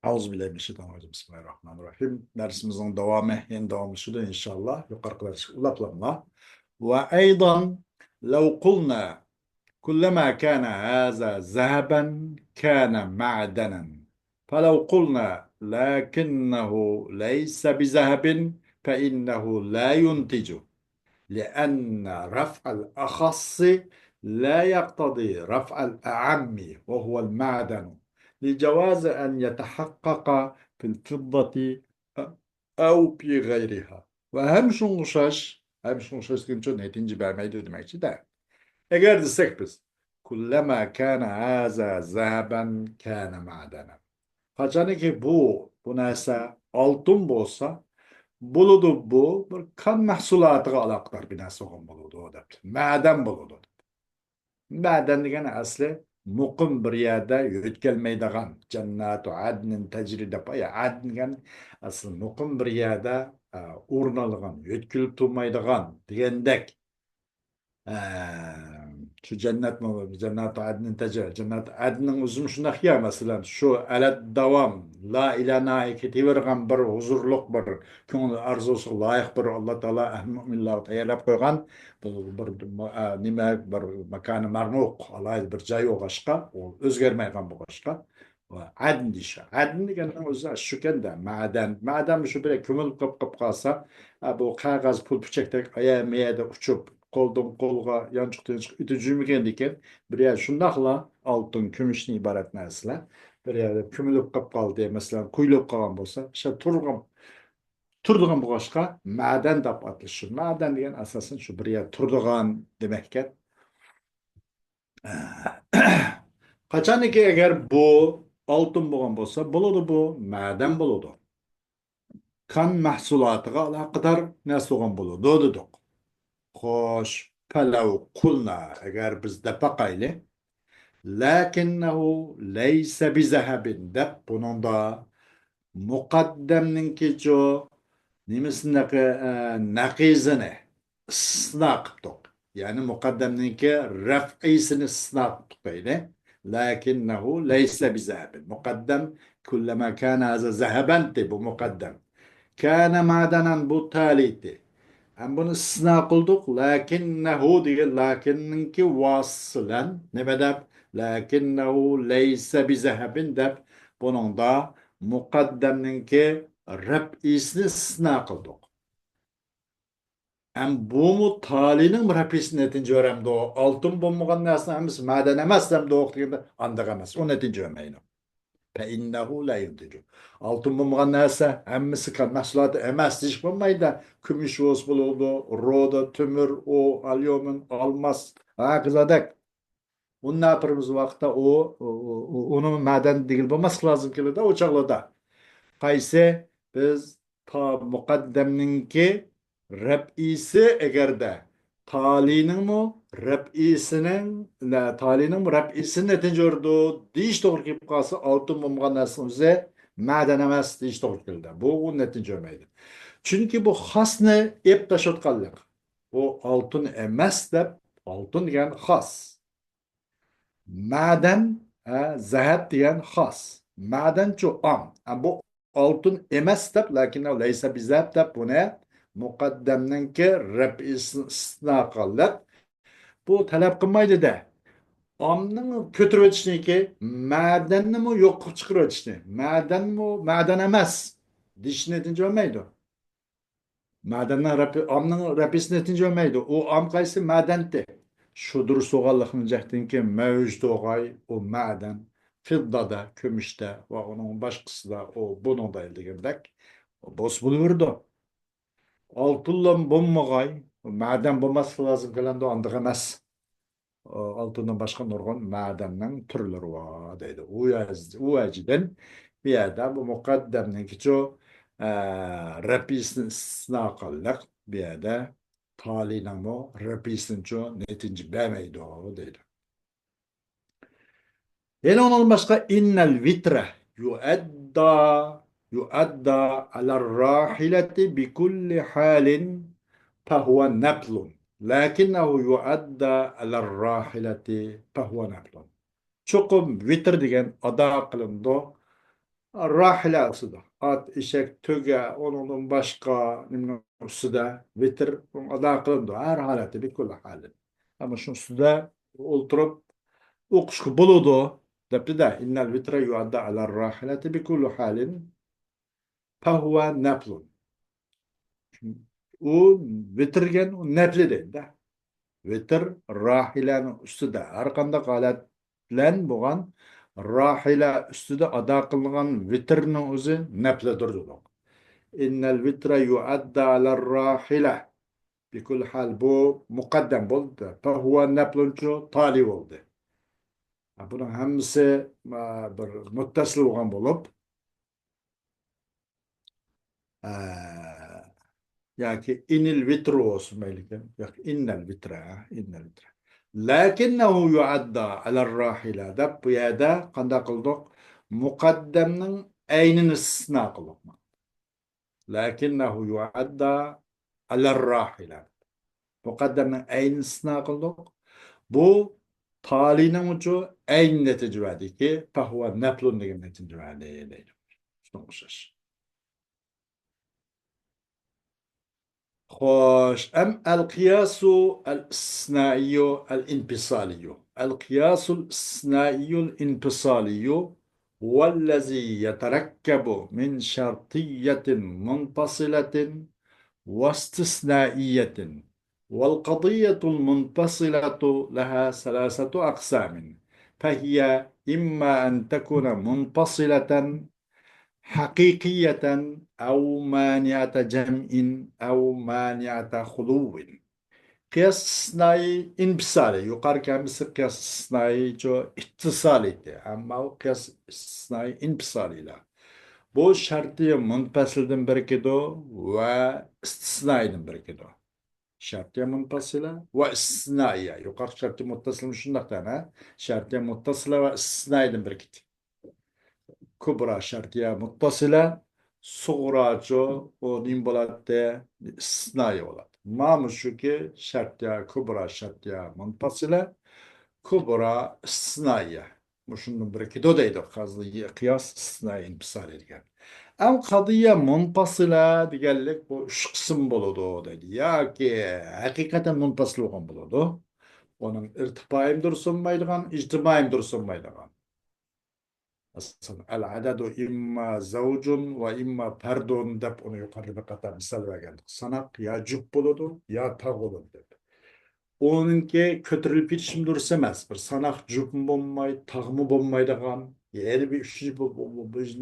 Euzubillahimineşşeytanirracim. Bismillahirrahmanirrahim. Dersimizin devamı, yeni devamı inşallah. Yukarı ulaplanma. Ve aydan lev kulna kullama kana haza zahaben kana ma'danen. فلو قلنا لكنه ليس بذهب فإنه لا ينتج لأن رفع الأخص لا يقتضي رفع الأعم وهو المعدن لجواز أن يتحقق في الفضة أو في غيرها. وهم شنشش كنتو نتيجة بعميدو دماغي ده. Eğer desek biz kullama kana haza zahaben kana madena. Kaçanı ki bu neyse altın bolsa buludu bu bir kan mahsulatıga alaqdar binası olan buludu o da. Maden buludu. Maden degeni asli muqim bir yerde yötkelmeydigan cennatu adnin tecride paya adn degeni asli muqim bir yerde urnalıgan yötkülüp turmaydigan degendek şu cennet mi? Cennet adnin tecrübe. Cennet adnin uzun şuna ya mesela şu alet davam la ilahe ketivergen bir huzurluk bir köngül arzusu layık bir Allah Teala müminler tayarlap koygan bir nime bir makanı marnuk Allah bir cayı o başka o özgermeygen bu başka. Adn dişe. Adn degenden özü şu kende maden şu bir kömül kıp kalsa bu kağıt pul bıçaktak ayağı meyede uçup koldan kolga yançık yançık ütücüyüm diken bir yer şundakla altın kümüşten ibaret nesile bir yerde kümülüp kap kaldı diye mesela kuyulup kalan bolsa işte turduğun bu başka maden dap atılışır. Maden diyen asasın şu bir yer turduğun demekken kaçan ki eğer bu altın boğan bolsa buludu bu maden buludu. Kan mahsulatıga alaqadar näse bolan buludu dedik. Hoş, felev kulna eğer biz de bakaylı lakinnehu leyse bizehebin de bunun da mukaddemninki jo nimisindeki nakizini istisna kıptık. Yani mukaddemninki ref'isini istisna kıptık böyle. Lakinnehu leyse bizehebin. Mukaddem kullama kana haza zehebenti bu mukaddem. Kana madenen bu taliti. Hem bunu istisna kıldık. Lakinnehu diye lakinninki vasılen ne bedep? Lakinnehu leyse bizehebin dep bunun da mukaddemninki rep'isini istisna kıldık. Hem bu mu talinin bir rep'isini netince öğrendi o. Altın bulmagan nesne hemiz maden emezsem de okuyunda andık emez. O netince öğrenmeyin. فإنه لا ينتج. Altın bulmagan näse hemmisi kan mahsulatı emas diş bulmayda kümüş os buludu, roda, tümür, o, alüminyum, almas, ha kızadak. Onu ne yaparımız vakta onu maden değil bulması lazım ki de o çağlada. Kayse biz ta mukaddemninki rep'isi egerde talinin mu talinin mu rep'isinin netince ordu deyiş doğru kip kalsa altın bulmagan nesimize maden emas deyiş doğru keldi. Bu o netince örmeydi. Çünkü bu has ne ep taşıtkallık. O altın emas dep altın diyen has. Maden zahab diyen has. Maden ço am. Bu altın emas dep lakin leysa bizab dep bu ne? Mukaddemninki rep istisna kallık. Bu talep kılmaydı da. Amның kötürüp ötüşünü ki madenni mi yok çıkırıp ötüşünü. Maden mi maden emas. Dişini etince ölmeydi. Madennin rapi, amның rapisini etince ölmeydi. O am kaysı madenti. Şudur soğallıkını cəhdin ki mevcut oğay o maden. Fiddada, kömüşte ve onun başkası da o bunun da elde girdik. O boz bulurdu. Altınla bulmagay. Maden bulması lazım falan da andık emas. Altından başka nurgun madennin türleri var deydi. O açıdan bir yerde bu mukaddemnin ki çoğu rapisini istisna kıldık. Bir yerde talinin o rapisini çoğu netinci bəmeydi o deydi. Yine onun başka innel vitre yuadda alar rahileti bi kulli halin fehuve neplun. Lakinnehu yuadda alar rahileti fehuve neplun. Çokum vitre degen ada kılındı Rahile ustida. At, eşek, töge, onun başka nimle ustida vitir ada kılındı. Her haleti bir kula hali. Ama şu ustida oturup okuşku buludu. Depti de innel vitre yuadda ala rahileti bi kulli halin fahuve neplun. U vitirgen u nepli deydi de. Vitir rahilenin ustida. Her kanda haletlen bulan rahile ustida ada kılıngan vitirnin özü neplidir dedi. İnnel vitre yuadda ala rahile. Bikul hal bu mukaddem oldu. Fahuve nepluncu tali oldu. Bunun hemsi bir muttasıl olan bulup yani inil vitru olsun meyliken. İnnel vitra, innel vitra. Lakinnehu yuadda ala rahila da bu yada kanda kıldık mukaddemnin aynını istisna kıldık. Lakinnehu yuadda ala rahila. Mukaddemnin aynını istisna kıldık. Bu talinin ucu aynı netice verdi ki fahuve neplun diye netice verdi. Sonuçta. خوش أم القياس الاستثنائي الانفصالي القياس الاستثنائي الانفصالي هو الذي يتركب من شرطية منفصلة واستثنائية والقضية المنفصلة لها ثلاثة أقسام فهي إما أن تكون منفصلة حقيقية أو مانعة جمع أو مانعة خلو قياس استثنائي انفصالي يقال كمثل قياس استثنائي جو اتصالي أما قياس استثنائي انفصالي لا bu şartı munfasilden berkedo ve istisnaiden berkedo. Şartı munfasila ve istisnaiye. Yukarı şartı muttasil şundak tane. Şartı muttasila ve istisnaiden berkedo. Kubra şartiye muttasile suğraco o nimbolatte istisnai olat. Mamus şu ki şartiye kubra şartiye muttasile kubra istisnaiye. Muşunun bir dodaydı kazlı kıyas istisnai inpisal edigen. Am kadıya muntasile digellik bu üç kısım buludu dedi. Ya ki hakikaten muntasıl olan buludu. Onun irtifaim dursunmaydıgan, ictimaim dursunmaydıgan. Aslında el-adadu imma zavcun ve imma perdon dep onu yukarıda kata misal vergendik. Sanak ya cüp buludu ya tağ buludu dep. Onunki kötürülüp yetişim dursa emez. Bir sanak cüpüm bulmay, tağımı bulmaydıgan, yeri bir üçüncü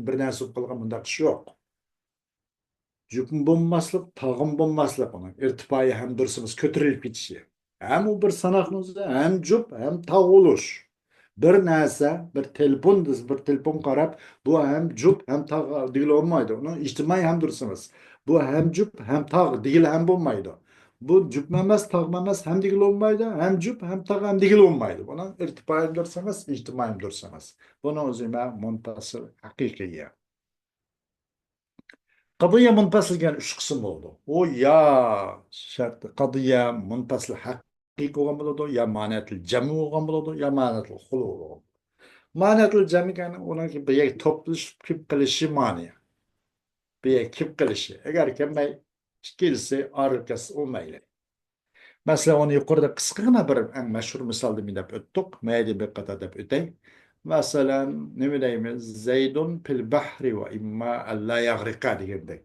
bir nasip kılgan bunda kışı yok. Cüpüm bulmaslık, tağım bulmaslık onun. İrtifayı hem dursunuz kötürülüp yetişi. Hem o bir sanakınızda hem cüp hem tağ olur. Bir narsa, bir telefon qarab, bu hem cüp hem tağ değil olmaydı. Onu içtimai hem dursunuz. Bu hem cüp hem tağ değil hem olmaydı. Bu cüpmemez, tağmemez hem değil olmaydı. Hem cüp hem tağ hem değil olmaydı. Buna irtifai dursanız, içtimai dursanız. Bunu o zaman muntasır hakikiye. Kadıya muntasıl gen üç kısım oldu. O ya şart kadıya muntasıl hakiki olan buludu, ya manetli cemi olan buludu, ya manetli hulu olan. Manetli cemi yani onun ki bir yer topluş kılışı mani. Bir yer kip kılışı. Eğer kemay kilise arkası olmayla. Mesela onu yukarıda kıskına bir en meşhur misal demin de öttük. Meydi bir kata da ötey. Mesela ne bileyim Zeydun fil bahri ve imma alla yagrika diye.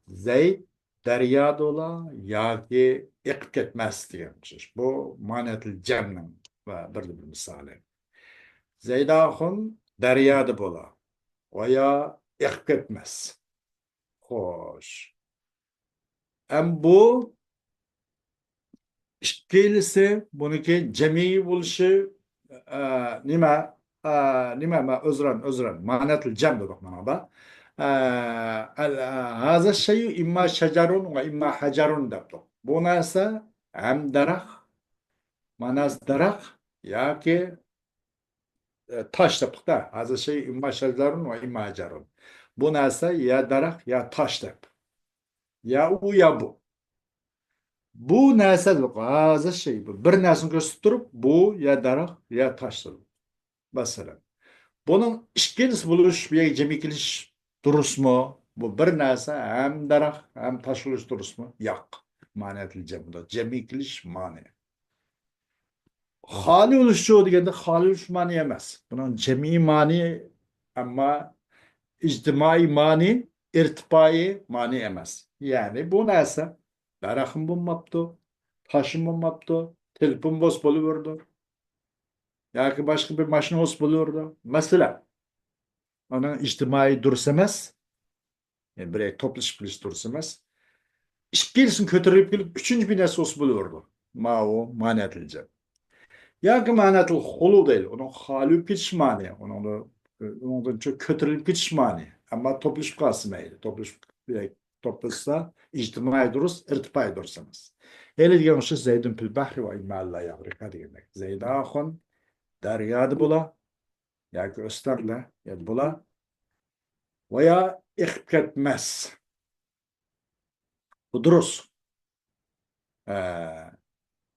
Zeyd deryada ola yoki iqib ketmas deganmish. Bu ma'natil jamning va bir misali. Zeydaxun daryoda bo'la va yo iqib ketmas. Xo'sh. Bu ikkalisi buniki jamiy bo'lishi nima ma uzran ma'natil jam dedik mana bu. هذا الشيء إما شجر وإما حجر دبتو بوناسا هم درخ مناس درخ يا كي taş deptik da هذا الشيء إما شجر وإما حجر بوناسا ya درخ ya taş dep ya u ya bu bu narsa هذا الشيء bir narsani ko'rsatib turib bu ya daraxt ya taşdır mesela Bunun işkilisi buluş bir cemikiliş durus mu? Bu bir narsa hem darak hem taşılış durus mu? Yok. Maniyetil bu da. Cemikiliş mani. Hali oluşçu degende hali oluş mani emas. Bunun cemi mani ama ictimai mani, irtipai mani emas. Yani bu narsa darakım bulmaptı, taşım bulmaptı, telefon boz buluverdi. Yoki başka bir maşina boz buluverdi. Mesela onun ictimai durus emas. Yani bir toplashib bilish durus emas. Ikkilisini ko'tarib kelib, uchinchi bir narsa o'sib bo'laverdi. Mao ma'niyatlicha. Yoki ma'niyatil hulu deydi. Uni hali ketish ma'ni. Undan çok ko'tarilib ketish ma'ni. Ammo to'plashib qolmaydi. To'plashsa ijtimoiy durus, irtifoiy durus emas. Hele degan o'sha Zaydun fil bahri va imalla yag'riqa degandek. Zaydahun daryoda bo'la yoki o'starla bo'la va yo iqib ketmas. Bu durus. Ee,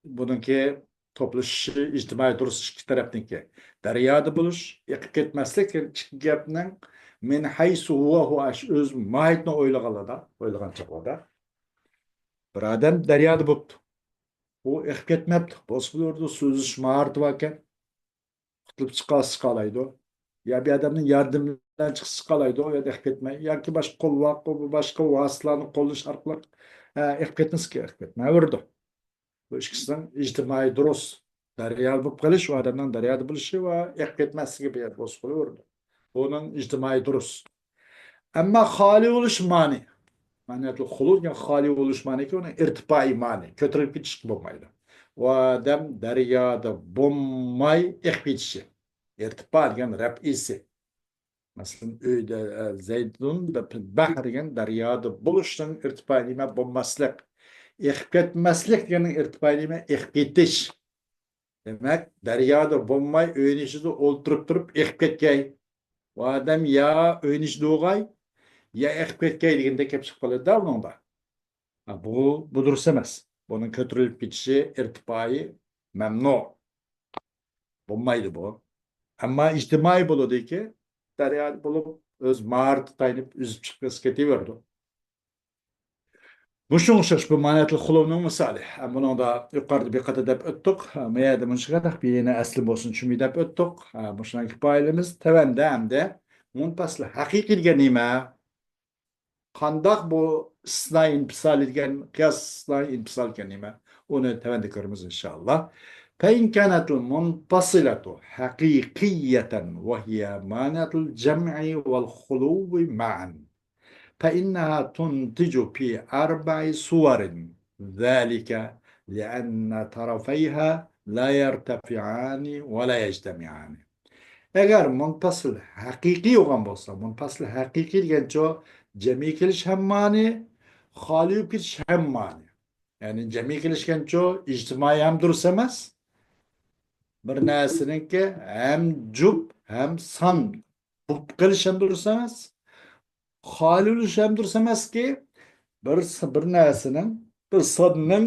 Bununki topluş ictimai duruş ikki tarafniki. Daryoda bo'lish, yiqib ketmaslik ikki gapning min haysu huwa o'z mohiyatini o'ylagan chog'ida bir odam daryoda bo'libdi. U yiqib ketmabdi. Bosib yurdi, so'zish maharati bor ekan. Qutulib chiqasiz qolaydi. Ya bir odamning yordami bilan chiqsiz qolaydi, u yerda yiqib ketmay yoki boshqa vositalarni qo'llash orqali yiqib ketmasligi yiqib ketmayverdi. Bu ikkisidan ijtimoiy durust daryo bo'lib qolish va odamning daryoda bo'lishi va yiqib ketmasligi bir bo'lib qolaverdi. Buning ijtimoiy durust. Ammo xoli bo'lish ma'ni. Ma'niyatli xulud yani xoli bo'lish ma'niki uni irtifoi ma'ni. Ko'tarib ketish bo'lmaydi. Va odam daryoda bo'lmay yiqib ketishi. İrtifa degan raf'isi. Masalan, uyda Zaydun bahr degan daryoda bo'lishdan irtifoi nima bo'lmaslik. Yiqib ketmaslik degan irtifoi nima? Yiqib ketish. Demek daryoda bo'lmay uyni ichida o'ltirib turib yiqib ketgay. U odam yo uyni ichida o'g'ay, yo yiqib ketgay deganda kelib chiqib qoladi-da buningda. Bu durust emas. Buning ko'tarilib ketishi irtifoi mamnu. Bo'lmaydi bu. Ammo ijtimoiy bo'ladiki, daryoda bo'lib o'z maharati tayinib uzib chiqib ketaverdi. Bu o'xshash bu ma'niyatli qulovning misoli. Buni da yuqorida bir qator deb o'tdik. Mayada bunchaqadaq bir yana asli bo'lsin chunmi deb o'tdik. Bu shunaqa kifoyalimiz tavanda hamda munfasil haqiqiy nima? Qandoq bu istisnoi inpisol degan qiyos istisnoi inpisol degan nima? Uni tavanda ko'ramiz inshaalloh. فإن كانت المنفصلة حقيقية وهي مانعة الجمع والخلو معا فإنها تنتج في أربع صور ذلك لأن طرفيها لا يرتفعان ولا يجتمعان. Eğer muntasıl hakiki olan olsa, muntasıl hakiki degan cemi kilish ham ma'ni, xoli kilish ham ma'ni. Yani cemi kilish degan ijtimoiy ham durust emas. Bir narsaniki hem cüp hem san bu qilish ham durust emas. Xoli bo'lish ham durust emaski, bir narsaning, bir sonning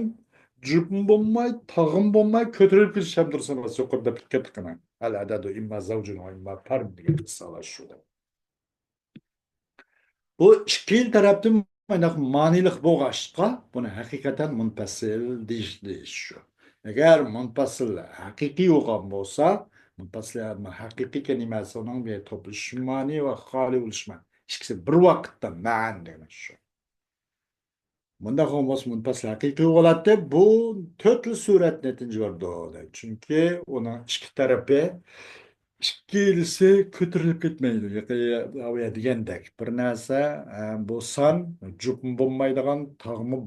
cüpün bo'lmay, tag'im bo'lmay ko'tarilib kelish ham durust emas. Yuqorida ketgan. Al adadu imma zawjun va imma fard degan misollar shuda. Bu ikki tarafdan ma'nilik bo'lg'achqa, buni haqiqatan munfasil deyish shu. Agar munfasil haqiqiy bo'lgan bo'lsa, munfasil haqiqiy kelimasi uning bir to'plish ma'ni va xoli bo'lish ma'ni. İkisi bir vaqtda ma'an demek shu. Bunda homos munfasil haqiqiy bo'ladi. Bu to'rtli surat netinci ko'rdi. Chunki uning ikki tarafi ikkilisi ko'tarilib ketmaydi. Degandek bir narsa bu son juqum bo'lmaydigan, tag'mi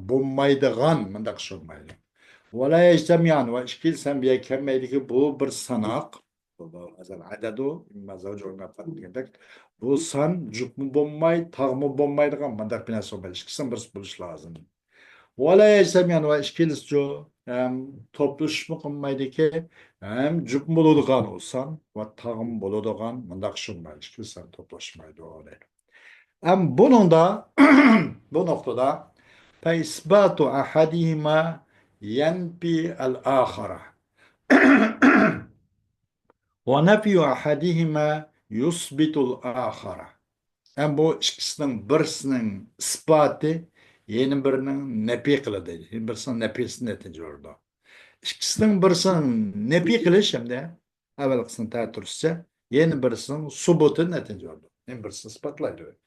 bo'lmaydigan mundaq tushunmaydi. Valla ijtamiyan va ikkilisi ham kelmaydiki bu bir sanoq. Adadu imma zavju imma fard degandek bu son juqum bo'lmay, tag'mi bo'lmaydigan mundaq bir narsa bo'lmaydi. Ikkisi bir bo'lishi lozim. Valla ijtamiyan va ikkilisi hem toplashma qilmaydiki hem jup bo'ladigan olsan va tag'im bo'ladigan mundaq tushunmaydi. Ikkilisi ham toplashmaydi deydi. Hem bunun da bu noktada فإثبات أحدهما ينفي الآخر. وَنَفْيُ أَحَدِهِمَا يُثْبِتُ الْآخَرَ. Bu ikisining birisining isboti yeni birinin nefi qiladi. Yeni birisinin nefisini neticede. İkisining birisini nefi qilish hamda avvalgisini ta'turishcha yeni birisinin subuti neticede. Yeni birisini isbotlaydi.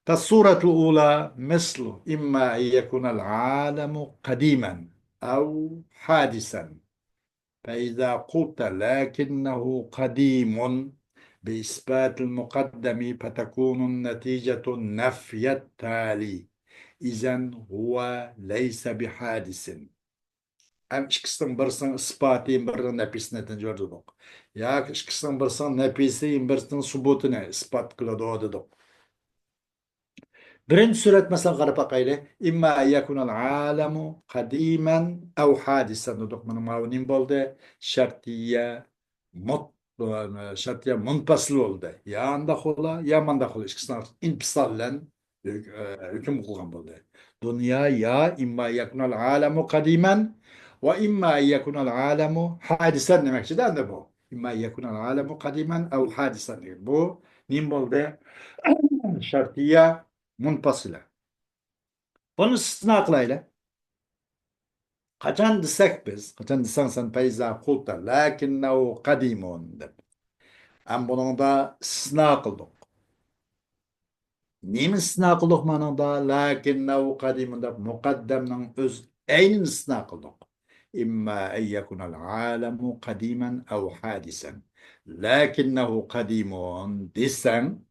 فالصورة الأولى مثل إما أن يكون العالم قديما أو حادثا فإذا قلت لكنه قديم بإثبات المقدم فتكون النتيجة النفي التالي إذن هو ليس بحادث. Hem ikisining birisinin isboti, birinin nefisini gördük. Ya ikisining birisinin nefisi, birisining subutini isbot qiladi dedik. Birinci suret mesela qarab baqayli. İmma yekunal alemu kadimen ev hadisen dedik. Bunun mavnim boldu. Şartiye mut şartiye munfasıl oldu. Ya anda ola, ya manda ola. İkisini infisallen hüküm kılgan boldu. Dünya ya imma yekunal alemu kadimen ve imma yekunal alemu hadisen demekçi de bu. İmma yekunal alemu kadimen ev hadisen. Bu nim boldu? Şartiye munfasıla. Bunu istisna kılayla. Kaçan desek biz, kaçan desen sen feyza kulta, lakinnehu kadimun deb. Ama bunun da istisna kıldık. Neymi istisna kıldık bunun da, lakinnehu kadimun deb, mukaddemden öz eynin istisna kıldık. İmma en yekunel alemu kadimen ev hadisen. Lakinnehu kadimun desen,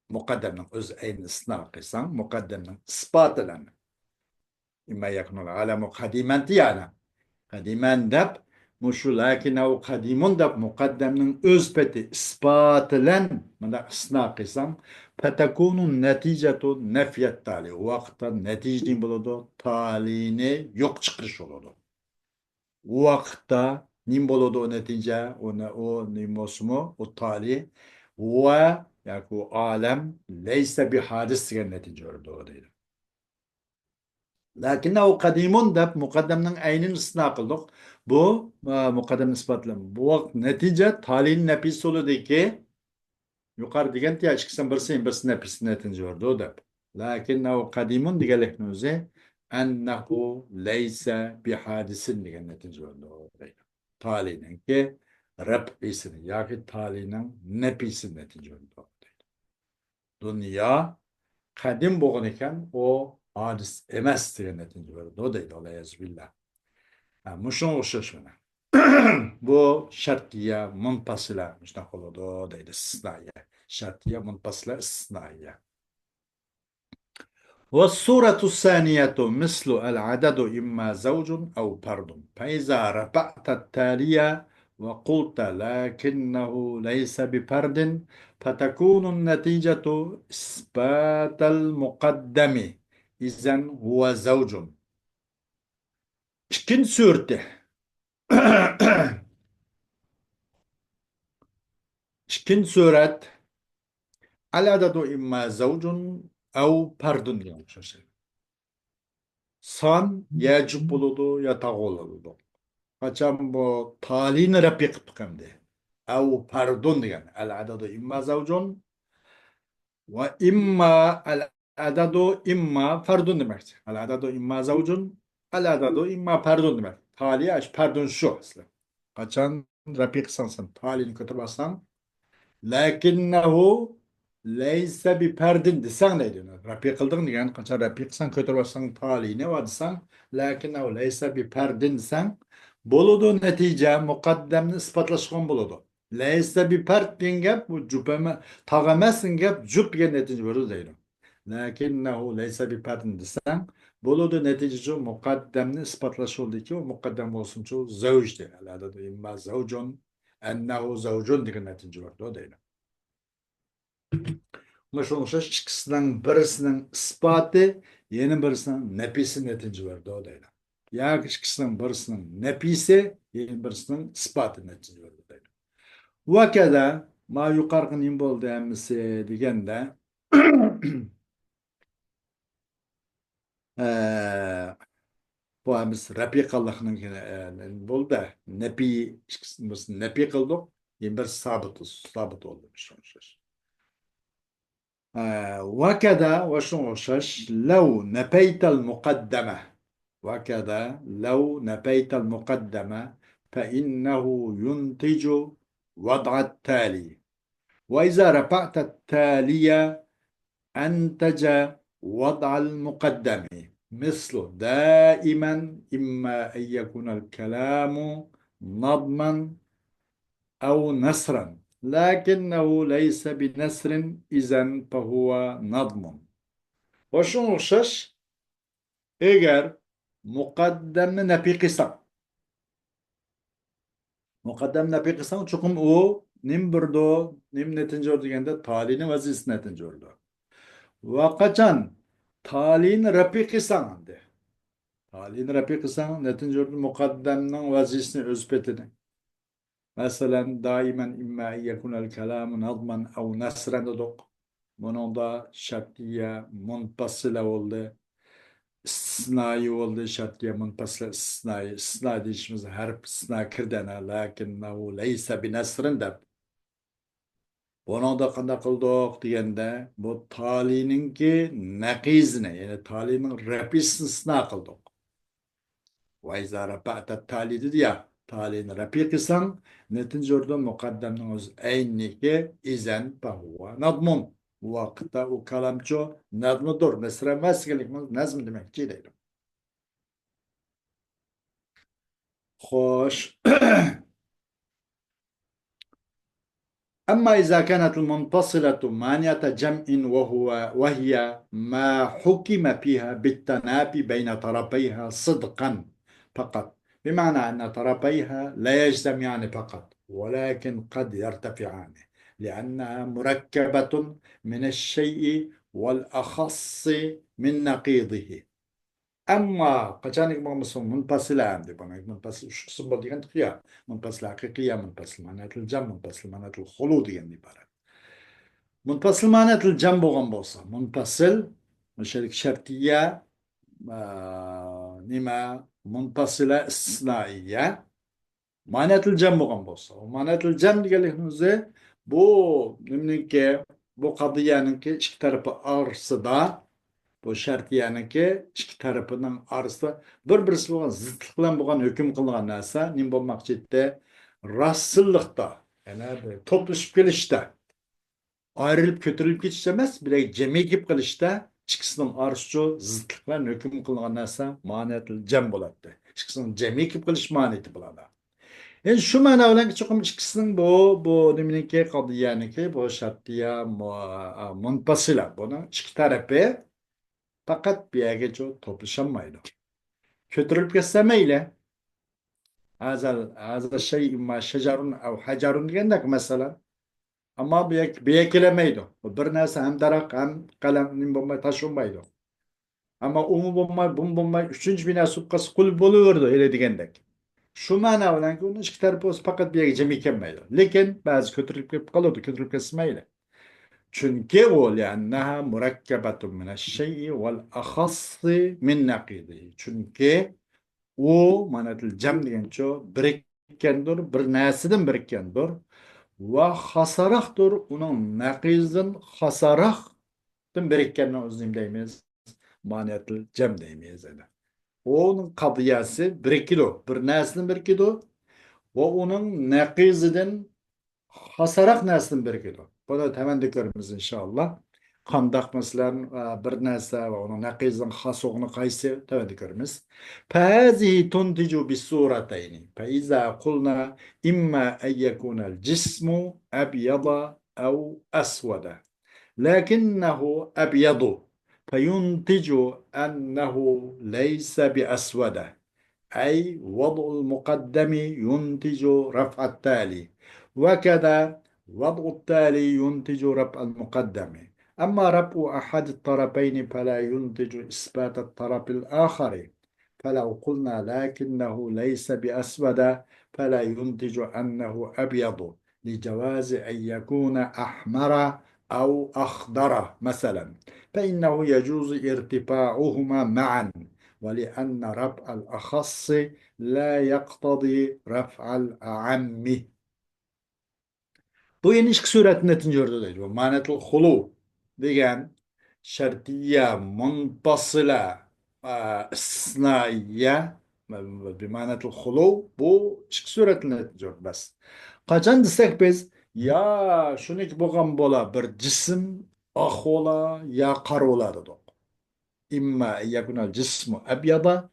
mukaddemden öz eynin istisna kılsan, mukaddemden ispat eden. İmma yekunul alemu kadimen diyana. Kadimen dep muşu lakinehu kadimun dep mukaddemnin öz peti ispatılen manda ısna kısam fetekunun neticetu nefyet tali. O vakitte neticenin buludu talini yok çıkış oldu. O vakitte nim buludu o netice o nimosmu o tali ve yani alem leyse bir hadis diye netice oldu o değil. Lakinnehu kadimun deb mukaddemnin aynin istisna kıldık. Bu mukaddem ispatlama. Bu vakt netice talin nefis oluyor ki yukarı diyen diye çıksan birisi nefis netince oldu deb. Lakinnehu kadimun digelik nüze ennehu leyse bi hadisin digen netince oldu. Talinin ki Rab'isini yani talinin nefisi netince oldu. Dünya kadim boğun iken o hadis emas degan netince bo'ladi. O deydi Aleyhisselam. Muşun o'xshashmana. Bu şartiye munfasila shunaqa bo'ladi o deydi istisnoya. Şartiye munfasila istisnoya. والصورة الثانية مثل العدد إما زوج أو فرد فإذا رفعت التالية وقلت لكنه ليس بفرد فتكون النتيجة إثبات المقدم إذن هو زوج. İkinci surette İkinci suret al-adadu imma zavcun ev pardun diyormuş. San yecib buludu yatak oludu. Kaçan bu talini replik tıkımdı. Ev pardun diyen al-adadu imma zavcun ve imma al-adadu imma pardun demek. Al-adadu imma zavcun al-adadu imma pardun demek. Tali aş pardun şu aslında. Kaçan replik sansın. Talini kötü basan lakinnehu leyse bi perdin desen ne diyorsun? Rapi kıldın diyen kaçar rapi kılsan kötü basan tali ne var desen lakinnehu leyse bi perdin desen buludu netice mukaddemni ispatlaşkan buludu. Leyse bi perd diyen gep bu cüpeme tağamesin gep cüp diyen netice verir diyelim. Lakinnehu leyse bi perdin desen buludu netice mukaddemni ispatlaşıldı ki o mukaddem olsun çoğu zevç diye. Alada da imma zevcun ennehu zevcun diye netice verdi o değil. Sonuçta ikisinden birisinin ispatı yeni birisinin nepisi netice verdi o değil. Ya ikisinden birisinin nepisi yeni birisinin ispatı netice verdi o değil. Ve keda ma yukarıkın imbol demesi degende Bu biz rapi kıldıkның buldu. Nepi biz nepi kıldık. Bir sabit oldu. وكذا وشوشش لو نبيت المقدمة وكذا لو نبيت المقدمة فإنه ينتج وضع التالي وإذا رفعت التالية أنتج وضع المقدم مثل دائما إما أن يكون الكلام نظما أو نثرا لكنه ليس بنثر إذن فهو نظم وشوشش eğer mukaddemni nepi kılsan mukaddem nepi kılsan çukum o nim birdo nim netince oldu degende talini vazisi netince oldu. Ve kaçan talini rapi kılsan de. Talini rapi kılsan netince oldu mukaddemnin vazisini özbetini. Mesela daimen imma yekunel kelamu nazman ev nesren dedik. Bunun da şartiye muntasile oldu. İstisnai oldu şartiye muntasile istisnai. İstisna deyişimiz harf istisna kirdene lakinnehu leyse bi nesrin de. Bunun da kanda kıldık diyende bu talininki nekizine yani talinin repisini istisna kıldık. Ve izâ repa'te tali dedi ya talini repi kısan netince orada mukaddemnin öz eynniki izen fahuva nadmun. Bu vakitte o kalamço nadmudur. Mesela meskelik nazm demek ki değil. Hoş. أما إذا كانت المنفصلة مانعة جمع وهي ما حكم فيها بالتنافي بين طرفيها صدقا فقط بمعنى أن طرفيها لا يجتمعان فقط ولكن قد يرتفعان لأنها مركبة من الشيء والأخص من نقيضه أما قشانك مقمصون منفصلة عندي بنا منفصل شو سبب دي عندك يا منفصل حقيقية منفصل معنات الجمع منفصل معنات الخلود يعني بارا منفصل معنات الجمع بغنبوصة منفصل مشارك شرطية نما منفصلة استثنائية معنات الجمع بغنبوصة ومعنات الجمع اللي قال لك بو نمنك بو قضية نك إشك طرف أرصدا bu şart yani ki iki tarafının arasında bir-birisi bo'lgan zidlik bilan bo'lgan hukm qilingan narsa nim bo'lmoqchi edi rostsillikda yana to'plashib kelishda ayrilib ko'tarilib ketish emas bilan jami kelib qilishda ikkisining orasiga zidlik bilan hukm qilingan narsa ma'niyatil jam bo'ladi ikkisining jami kelib qilish ma'niyati bo'ladi endi shu ma'no bilan chuqur ikkisining bu nimaniki qodiyaniki bu shartiya munfasila buni ikki tarafi fakat bir yerge çok toplaşamaydı. Kötürülüp kesemeyle hazal şey imma şecerun ev hacerun diyendik mesela ama bir yekilemeydi. Bir neyse hem darak hem kalem bomba taşınmaydı. Ama umu bomba bum bomba üçüncü bina subkası kul buluyordu öyle diyendik. Şu mana olan ki onun iki tarafı fakat bir yerge cemikemeydi. Lakin bazı kötürülüp kalıyordu kötürülüp kesemeyle. Çünkü o لأنها مركبة من الشيء والأخص من نقيضه. Çünkü o manatil cem degenço birikkendir, bir nesiden birikkendir ve hasaraktır onun nakizin hasaraktan birikkenini özüm deyimiz manatil cem deyimiz. Onun kadıyası birikido, bir nesiden birikido ve onun nakiziden hasarak nesinin birikidir. Bunu hemen dikkatimiz inşallah. Kandak mesela bir nese ve onun nakizin hasogunu kaysi hemen dikkatimiz. فهذه تنتج بالصورتين فإذا قلنا إما أن يكون الجسم أبيض أو أسود لكنه أبيض فينتج أنه ليس بأسود أي وضع المقدم ينتج رفع التالي وكذا وضع التالي ينتج رفع المقدم أما رفع أحد الطرفين فلا ينتج إثبات الطرف الآخر فلو قلنا لكنه ليس بأسود فلا ينتج أنه أبيض لجواز أن يكون أحمر أو أخضر مثلا فإنه يجوز ارتفاعهما معا ولأن رفع الأخص لا يقتضي رفع الأعم. Bu ilişki suretini tinjörde deydi. Bu manetul hulu degan şartiye muntasila istisnaiye bimanetul hulu bu ilişki suretini tinjörde bas. Kaçan desek biz ya şuniki bo'lgan bo'la bir jism oq bo'la ya qora bo'ladi dedik. İmma yakunal cismu abyada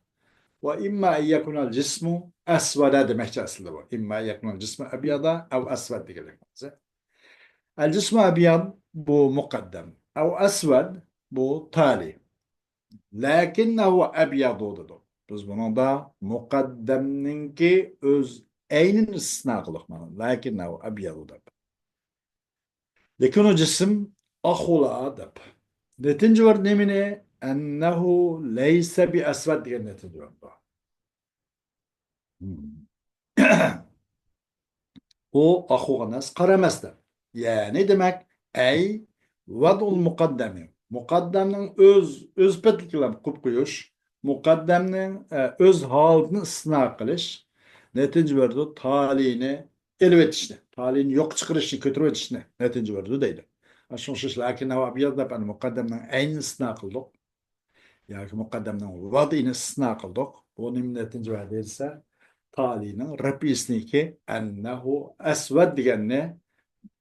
ve imma yakunal cismu asvada demekçi aslında bu. İmma yakunal cismu abyada ev asvad demek. الجسم أبيض بو مقدم أو أسود بو تالي لكنه أبيض ددو biz bunu da mukaddemninki öz eynin istisna kılık mana lakinnehu abyadu dep. Lekin o cisim ahula dep. Netinci var nemine ennehu leyse bi esved diye netinci var. Hmm. O ahuganas karamasda. Yani demek ey vadul mukaddemi. Mukaddemnin öz petlikle kup koyuş. Mukaddemnin öz halini ıslah kılış. Netinci verdi talihini elvetişne. Talihini yok çıkırışını kötürvetişne. Netinci verdi deydi. Aşınşış lakin hava abiyad da ben mukaddemnin aynı ıslah kıldık. Yani mukaddemnin vadini ıslah kıldık. Onun netinci verdi ise talihinin Rabbisini ki ennehu esved diyenine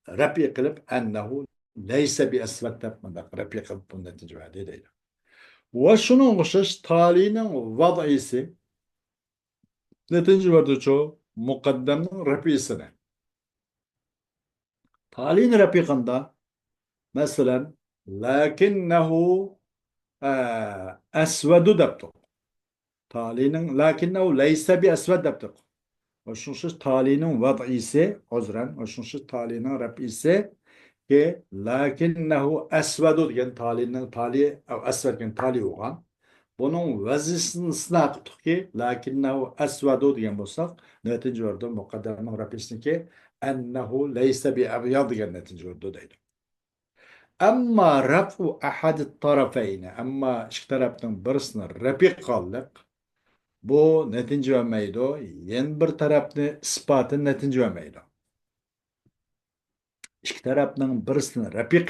Rabbi kılıp ennehu leyse bi esved depmedik. Rabbi kılıp bunun netice verdi değil. Ve şunun kışış talihinin vadisi netice verdi çoğu mukaddeminin Rabbisine. Talihin Rabbi kında mesela lakinnehu esvedu deptik. Talihinin lakinnehu leyse bi esved deptik. Hoşnuşuz talihinin vad'isi, ozran, hoşnuşuz talihinin rab'isi ki lakinnehu esvedu diyen talihinin talihi, esved diyen talih olan. Bunun vazisini ıslah kıtık ki lakinnehu esvedu diyen bolsak netince ordu mukaddemin rab'isini ki ennehu leyse bi abyad diyen netince ordu deydi. Amma raf'u ahadit tarafeyni, amma iki taraftan birisini rabi kallık, bu netince vermeydi. Yen bir tarafını ispatın netince vermeydi. İki tarafının birisini rapik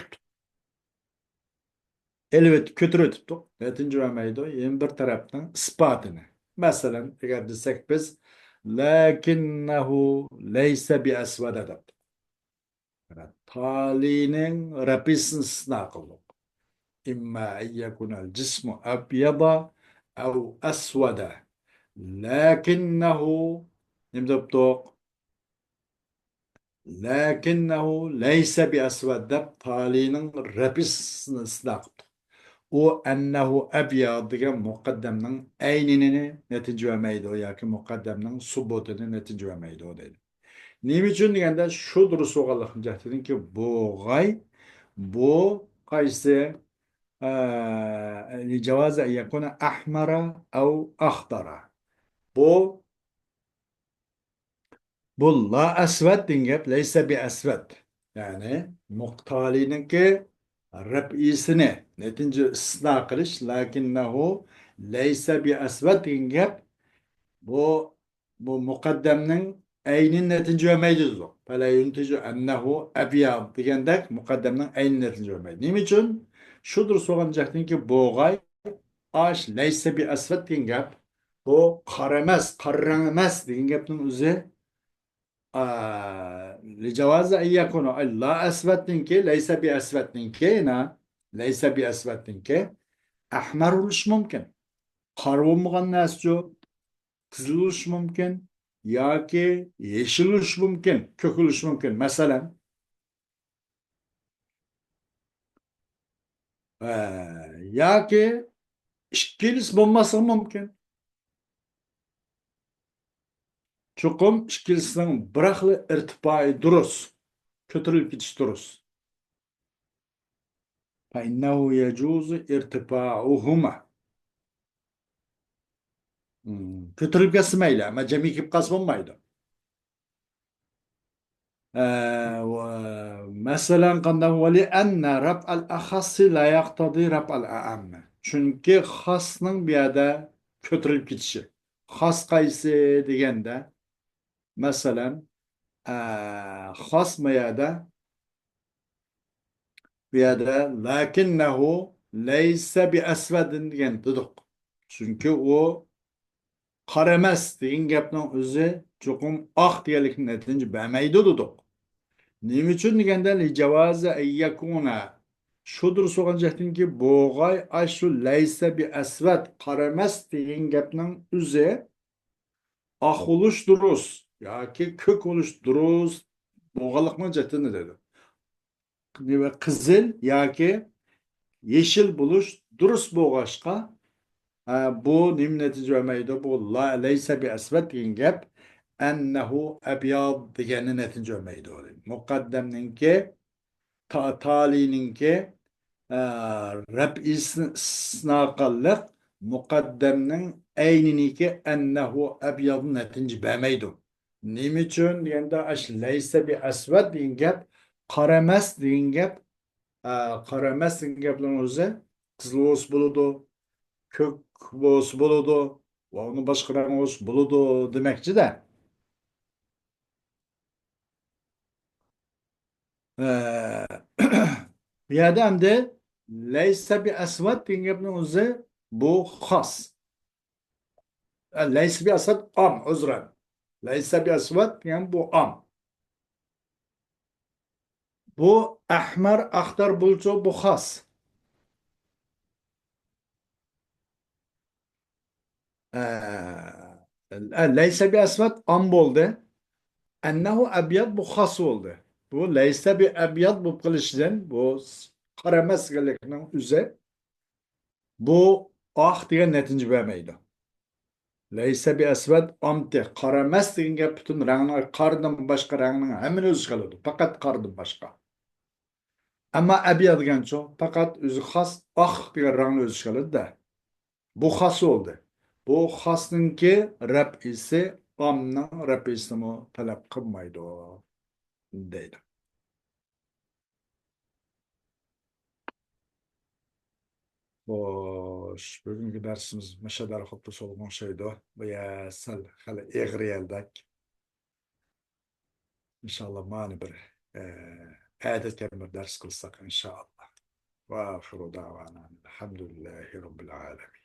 elbet kötü tuttuk. Netince vermeydi. Yen bir tarafının ispatını. Mesela eğer desek biz lakinnehu leyse bi esvede dedik. Yani, talinin rapisini sına kıldık. İmma en yekunel cismu abyada ev esvede. Lakinnehu nimdoptuk lakinnehu leyse bi esvedde talinin repisini ıslak. O ennehu ebyad degan mukaddemnin aynini netince vermeydi o yoki mukaddemnin subutini netince vermeydi o deydi. Nima uchun deganda shu durust bo'lganligini bu g'ay bu qaysi لجواز أن يكون أحمر أو أخضر bu bu la esved dingep leyse bi esved. Yani muhtalininki rab'isini netince istisna kılış lakinnehu leyse bi esved dingep bu mukaddemnin eynin netince vermeyeceğiz o. Fela yunticu ennehu ebiyad degandek mukaddemnin eynin netince vermeydi. Nim için? Şudur soğanacaktın ki boğay aş leyse bi esved dingep bu karamaz, karranemez dingepnin üzeri لجواز أن يكون لا أسود ki ليس بأسود ki هنا ليس بأسود ki أحمر oluş mümkün. Kara olmayan nasıl kızıl oluş mümkün. Ya ki yeşil oluş mümkün. Kök oluş mümkün. Mesela ya ki şkilis bulması mümkün. Çokum şkilisinin bıraklı irtifai duruz. Kötülük gidiş duruz. فإنه يجوز ارتفاعهما. Kötülük kesmeyle ama cemi kip kasılmaydı. Mesela kandan veli enne rab'al ahassi la yaktadi rab'al a'amme. Çünkü hasның bir yerde kötürülüp gitişi. Has qaysı degende mesela has mı ya da lakinnehu leyse bi esvedin degan dedik. Çünkü o qara emas degan gapning o'zi cho'qim oq deganlikni netinja bermaydi dedik. Nima uchun deganda li javozi ayyakuna shudur so'g'anjaqtinki bo'g'ay ashu laysa bi asvat qara emas degan gapning o'zi oq bo'lish durust yoki ko'k bo'lish durust bo'lganlikni jatini dedi. Qizil yoki yeşil buluş durust bo'lg'achqa bu nim natija bermaydi. Bu la laysa bi asvat degan gap annahu abyad degani natija bermaydi. Muqaddamninki talininki rab istisno qilliq muqaddamning ayniniki annahu abyad natija bermaydi. Nima uchun deganda laysa bi asvat degan gap qara emas degan gap qara emas degan gapning o'zi qizil o's bo'ladi, ko'k o's bo'ladi va uni boshqa rang o's bo'ladi demakchi-da. Bu yerda hamda laysa bi asvat degan gapning o'zi bu xos. Laysa bi asvat am, uzran. Laysa bi asvat degan bu am. Bu ahmar, axtar bo'lsa bu xos. Laysa bi asvat am bo'ldi. Ennehu ebyad bu has oldu. Bu leyse bir ebyad bu kılıçtan bu karamesgelikinin üze bu ah diye netince vermeydi. Leyse bir esved amti karames degan gap bütün ranglar qardan başka rangning hemen o'zi qiladi. Fakat qardan başka. Ama ebyad degancha fakat o'zi xas ah degan rangni o'zi qiladi da. Bu xas oldu. Bu xasninki rab isi amning rab isini talab qilmaydi deydi. Xo'sh, bugungi darsimiz mashadar xuddi solgan şeydi. Bu ya sal hali egri eldak. İnşallah mani bir adetken bir ders kılsak inşallah. Ve ahiru davana. Elhamdülillahi Rabbil alemin.